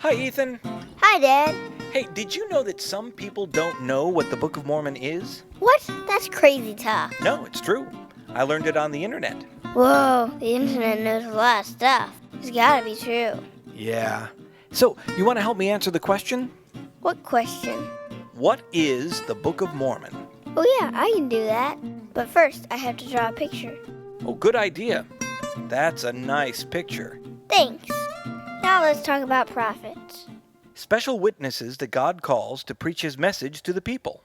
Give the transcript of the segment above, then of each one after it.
Hi, Ethan. Hi, Dad. Hey, did you know that some people don't know what the Book of Mormon is? What? That's crazy talk. No, it's true. I learned it on the internet. Whoa, the internet knows a lot of stuff. It's gotta be true. Yeah. So, you want to help me answer the question? What question? What is the Book of Mormon? Oh yeah, I can do that. But first, I have to draw a picture. Oh, good idea. That's a nice picture. Thanks. Now let's talk about prophets. Special witnesses that God calls to preach His message to the people.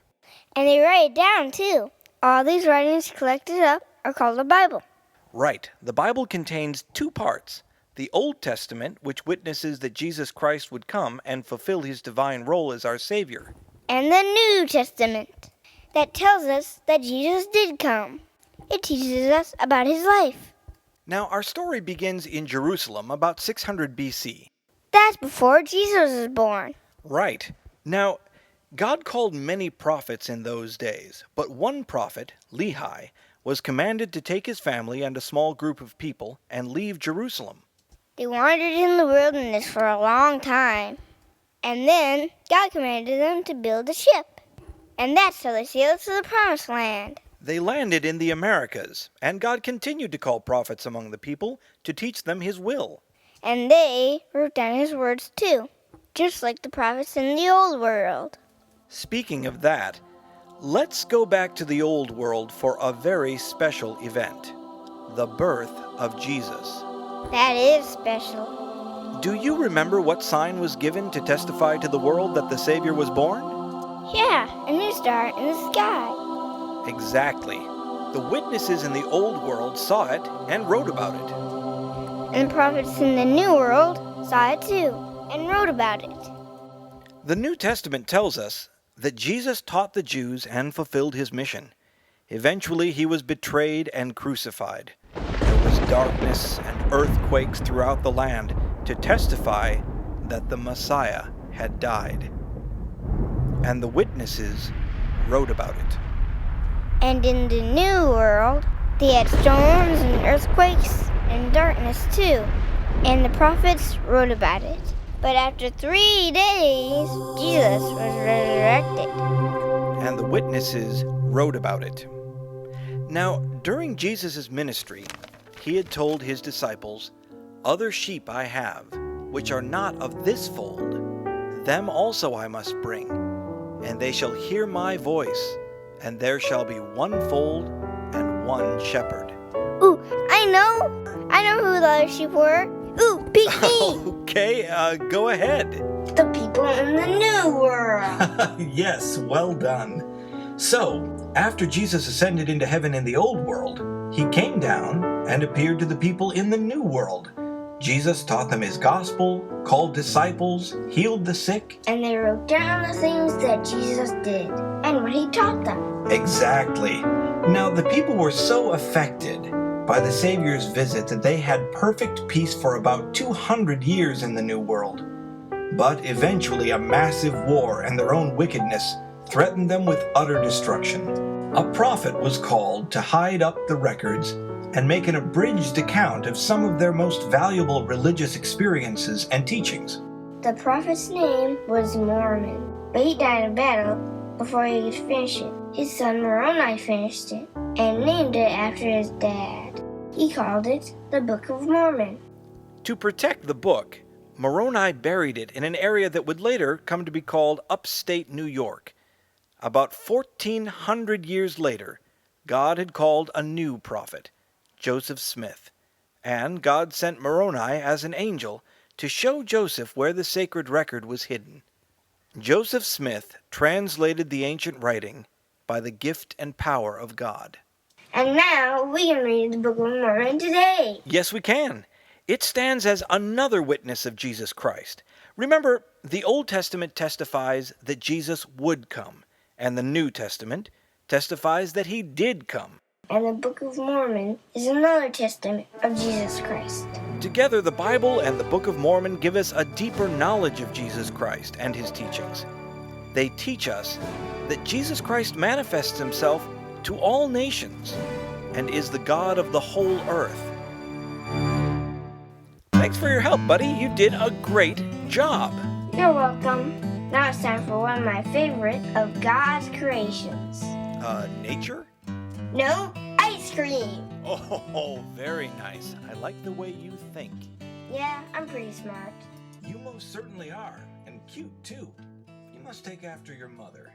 And they write it down, too. All these writings collected up are called the Bible. Right. The Bible contains two parts. The Old Testament, which witnesses that Jesus Christ would come and fulfill His divine role as our Savior. And the New Testament, that tells us that Jesus did come. It teaches us about His life. Now, our story begins in Jerusalem about 600 BC. That's before Jesus was born. Right. Now, God called many prophets in those days, but one prophet, Lehi, was commanded to take his family and a small group of people and leave Jerusalem. They wandered in the wilderness for a long time. And then God commanded them to build a ship. And that's how they sailed to the Promised Land. They landed in the Americas, and God continued to call prophets among the people to teach them His will. And they wrote down His words too, just like the prophets in the Old World. Speaking of that, let's go back to the Old World for a very special event, the birth of Jesus. That is special. Do you remember what sign was given to testify to the world that the Savior was born? Yeah, a new star in the sky. Exactly. The witnesses in the Old World saw it and wrote about it. And the prophets in the New World saw it too and wrote about it. The New Testament tells us that Jesus taught the Jews and fulfilled His mission. Eventually, He was betrayed and crucified. There was darkness and earthquakes throughout the land to testify that the Messiah had died. And the witnesses wrote about it. And in the New World, they had storms and earthquakes and darkness too. And the prophets wrote about it. But after 3 days, Jesus was resurrected. And the witnesses wrote about it. Now, during Jesus' ministry, He had told His disciples, "Other sheep I have, which are not of this fold. Them also I must bring, and they shall hear my voice, and there shall be one fold and one shepherd." Ooh, I know who the other sheep were. Ooh, pick me. Okay, go ahead. The people in the New World. Yes, well done. So, after Jesus ascended into heaven in the Old World, He came down and appeared to the people in the New World. Jesus taught them His gospel, called disciples, healed the sick. And they wrote down the things that Jesus did and what He taught them. Exactly. Now, the people were so affected by the Savior's visit that they had perfect peace for about 200 years in the New World. But eventually a massive war and their own wickedness threatened them with utter destruction. A prophet was called to hide up the records and make an abridged account of some of their most valuable religious experiences and teachings. The prophet's name was Mormon, but he died in battle before he could finish it. His son Moroni finished it and named it after his dad. He called it the Book of Mormon. To protect the book, Moroni buried it in an area that would later come to be called upstate New York. About 1,400 years later, God had called a new prophet, Joseph Smith, and God sent Moroni as an angel to show Joseph where the sacred record was hidden. Joseph Smith translated the ancient writing by the gift and power of God. And now we can read the Book of Mormon today. Yes, we can. It stands as another witness of Jesus Christ. Remember, the Old Testament testifies that Jesus would come, and the New Testament testifies that He did come. And the Book of Mormon is another testament of Jesus Christ. Together, the Bible and the Book of Mormon give us a deeper knowledge of Jesus Christ and His teachings. They teach us that Jesus Christ manifests Himself to all nations and is the God of the whole earth. Thanks for your help, buddy. You did a great job. You're welcome. Now it's time for one of my favorite of God's creations. Nature? No, ice cream. Oh, very nice. I like the way you think. Yeah, I'm pretty smart. You most certainly are, and cute too. You must take after your mother.